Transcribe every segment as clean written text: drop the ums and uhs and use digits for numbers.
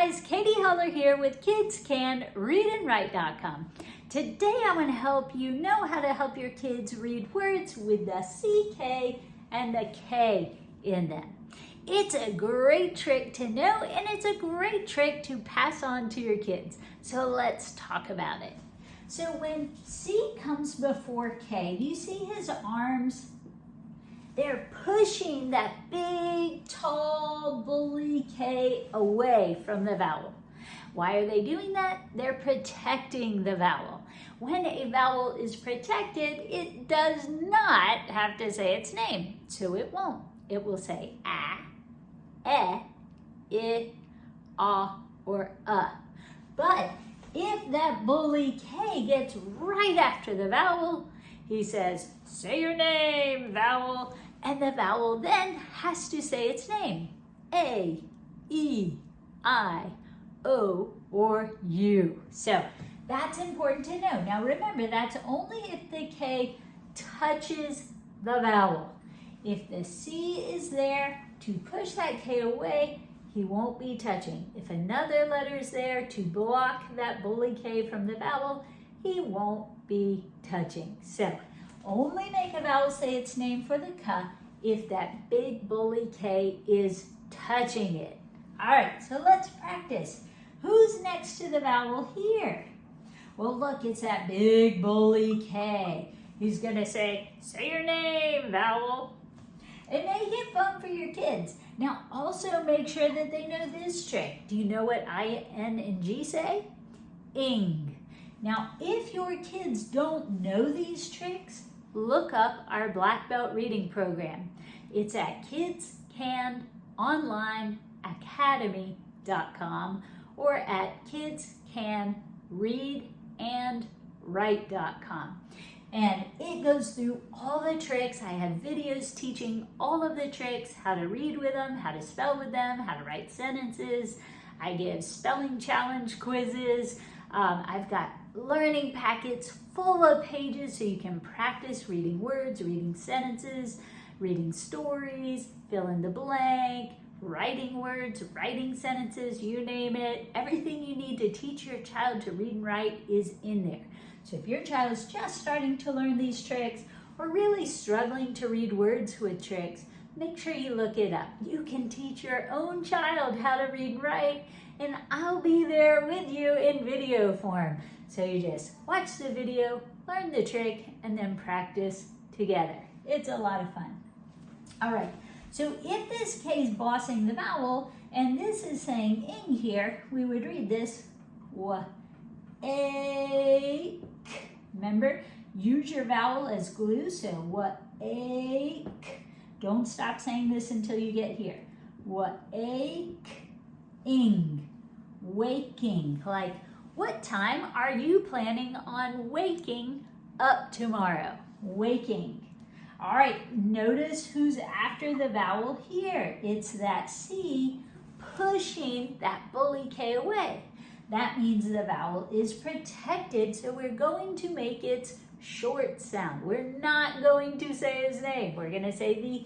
guys, Katy Huller here with KidsCanReadAndWrite.com. Today I want to help you know how to help your kids read words with the CK and the K in them. It's a great trick to know and it's a great trick to pass on to your kids. So let's talk about it. So when C comes before K, do you see his arms? They're pushing that big, tall, bully K away from the vowel. Why are they doing that? They're protecting the vowel. When a vowel is protected, it does not have to say its name, so it won't. It will say a, I, or But if that bully K gets right after the vowel, he says, say your name, vowel, and the vowel then has to say its name. A, E, I, O, or U. So that's important to know. Now remember, that's only if the K touches the vowel. If the C is there to push that K away, he won't be touching. If another letter is there to block that bully K from the vowel, he won't be touching. So only make a vowel say its name for the K if that big bully K is touching it. All right, so let's practice. Who's next to the vowel here? Well, look, it's that big bully K. He's gonna say your name, vowel. It may get fun for your kids. Now, also make sure that they know this trick. Do you know what I, N, and G say? Ing. Now, if your kids don't know these tricks, look up our Black Belt reading program. It's at kidscanonlineacademy.com or at kidscanreadandwrite.com. And it goes through all the tricks. I have videos teaching all of the tricks, how to read with them, how to spell with them, how to write sentences. I give spelling challenge quizzes. I've got learning packets full of pages so you can practice reading words, reading sentences, reading stories, fill in the blank, writing words, writing sentences, you name it. Everything you need to teach your child to read and write is in there. So if your child is just starting to learn these tricks or really struggling to read words with tricks, make sure you look it up. You can teach your own child how to read and write, and I'll be there with you in video form. So you just watch the video, learn the trick, and then practice together. It's a lot of fun. All right, so if this K is bossing the vowel, and this is saying ing here, we would read this a. Remember, use your vowel as glue, so wa-ake. Don't stop saying this until you get here. Wa-ake-ing, waking. Like, what time are you planning on waking up tomorrow? Waking. All right, notice who's after the vowel here. It's that C pushing that bully K away. That means the vowel is protected, so we're going to make its short sound. We're not going to say his name. We're going to say the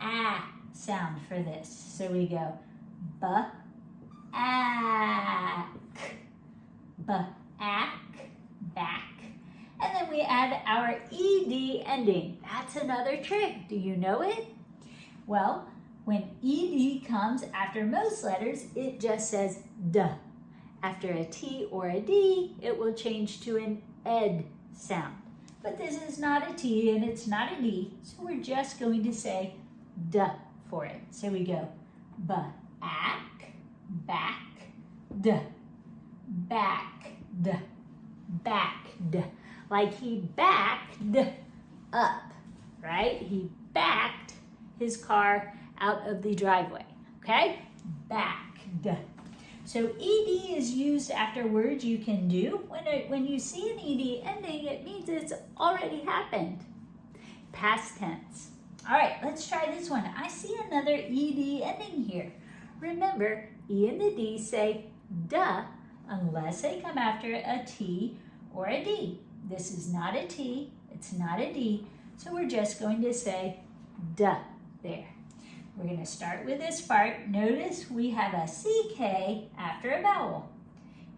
A sound for this. So we go ba-ack, ba-ack, back. And then we add our ED ending. That's another trick. Do you know it? Well, when ED comes after most letters, it just says duh. After a T or a D, it will change to an ed sound. But this is not a T and it's not a D, so we're just going to say duh for it. So we go ba-ack, back, duh, back, duh, back, duh. Like he backed up, right? He backed his car out of the driveway, okay? Backed. So ED is used after words you can do. When you see an ED ending, it means it's already happened. Past tense. All right, let's try this one. I see another ED ending here. Remember, E and the D say duh unless they come after a T or a D. This is not a T, it's not a D, so we're just going to say duh there. We're going to start with this part. Notice we have a CK after a vowel.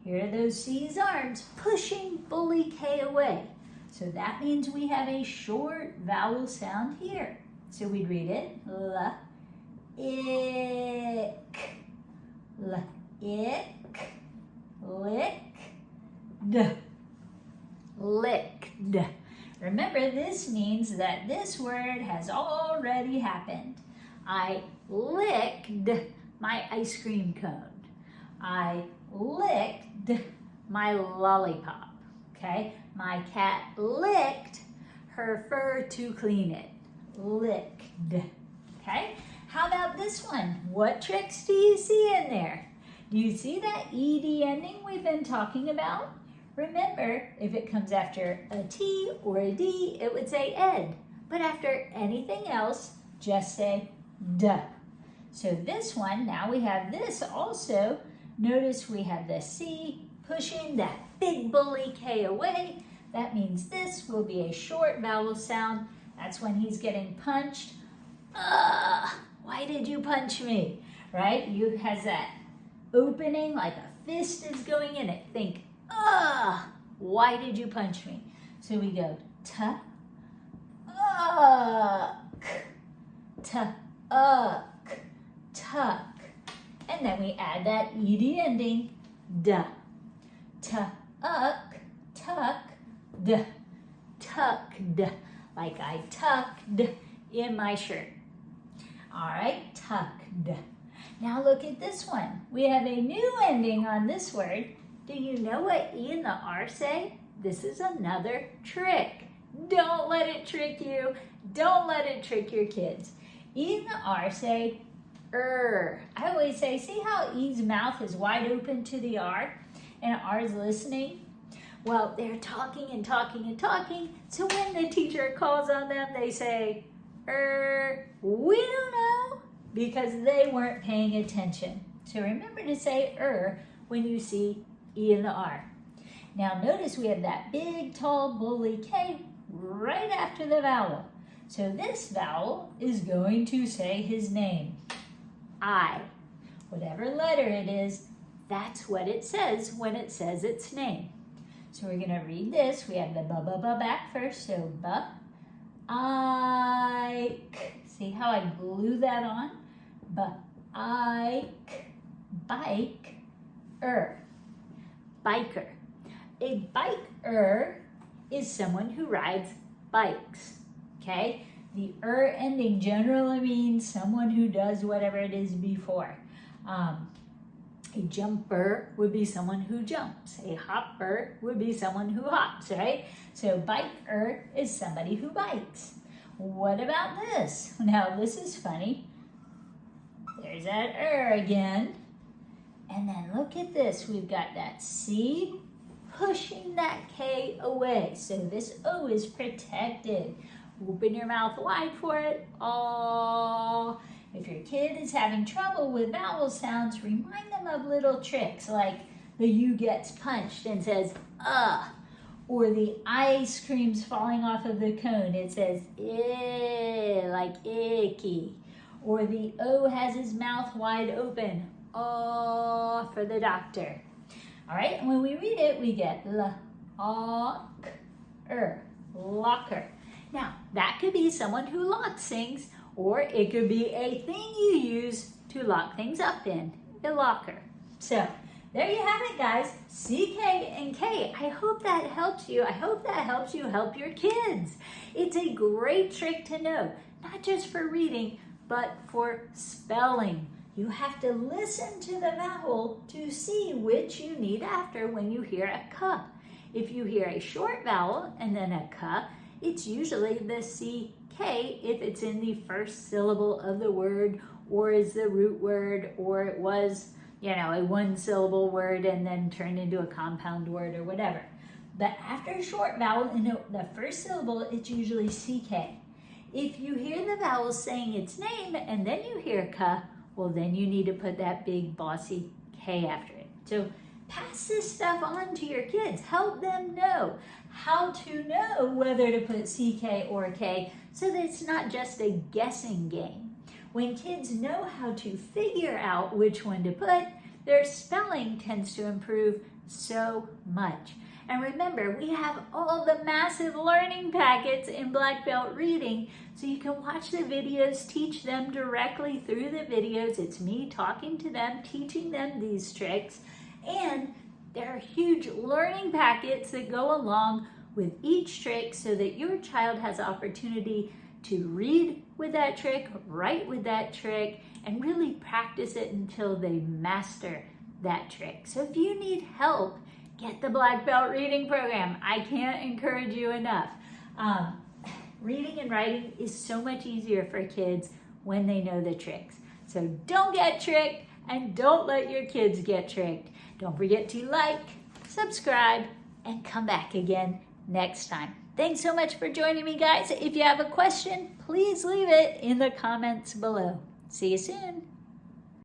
Here are those C's arms pushing bully K away. So that means we have a short vowel sound here. So we'd read it, l, ick, l, ick, lick, d, licked. Remember, this means that this word has already happened. I licked my ice cream cone. I licked my lollipop, okay? My cat licked her fur to clean it. Licked, okay? How about this one? What tricks do you see in there? Do you see that ED ending we've been talking about? Remember, if it comes after a T or a D, it would say ed. But after anything else, just say duh. So this one, now we have this also. Notice we have the C pushing that big bully K away. That means this will be a short vowel sound. That's when he's getting punched. Why did you punch me? Right? You has that opening like a fist is going in it. Think, why did you punch me? So we go tuck, tuck. And then we add that ED ending, duh. Tuck, tucked, tucked. Like I tucked in my shirt. All right, tucked. Now look at this one. We have a new ending on this word. Do you know what E and the R say? This is another trick. Don't let it trick you. Don't let it trick your kids. E and the R say I always say, see how E's mouth is wide open to the R and R's listening? Well, they're talking and talking and talking. So when the teacher calls on them, they say, we don't know, because they weren't paying attention. So remember to say when you see E and the R. Now notice we have that big, tall, bully K right after the vowel. So this vowel is going to say his name. I. Whatever letter it is, that's what it says when it says its name. So we're going to read this. We have the ba back first. So ba, ike. See how I glue that on? Ba, ike, bike, biker. A biker is someone who rides bikes, okay? The ending generally means someone who does whatever it is before. A jumper would be someone who jumps. A hopper would be someone who hops, right? So biker is somebody who bikes. What about this? Now this is funny. There's that again. And then look at this. We've got that C pushing that K away. So this O is protected. Open your mouth wide for it. Oh. If your kid is having trouble with vowel sounds, remind them of little tricks like the U gets punched and says, or the ice cream's falling off of the cone. It says, like icky. Or the O has his mouth wide open. Oh, for the doctor. All right, and when we read it, we get locker. Now, that could be someone who locks things, or it could be a thing you use to lock things up in, a locker. So, there you have it, guys. CK and K. I hope that helps you. I hope that helps you help your kids. It's a great trick to know, not just for reading, but for spelling. You have to listen to the vowel to see which you need after when you hear a K. If you hear a short vowel and then a K, it's usually the CK if it's in the first syllable of the word, or is the root word, or it was, a one-syllable word and then turned into a compound word or whatever. But after a short vowel in the first syllable, it's usually CK. If you hear the vowel saying its name and then you hear K, well, then you need to put that big bossy K after it. So pass this stuff on to your kids. Help them know how to know whether to put CK or K so that it's not just a guessing game. When kids know how to figure out which one to put, their spelling tends to improve so much. And remember, we have all the massive learning packets in Black Belt Reading, so you can watch the videos, teach them directly through the videos. It's me talking to them, teaching them these tricks, and there are huge learning packets that go along with each trick so that your child has opportunity to read with that trick, write with that trick, and really practice it until they master that trick. So if you need help, get the Black Belt Reading Program. I can't encourage you enough. Reading and writing is so much easier for kids when they know the tricks. So don't get tricked and don't let your kids get tricked. Don't forget to like, subscribe, and come back again next time. Thanks so much for joining me, guys. If you have a question, please leave it in the comments below. See you soon.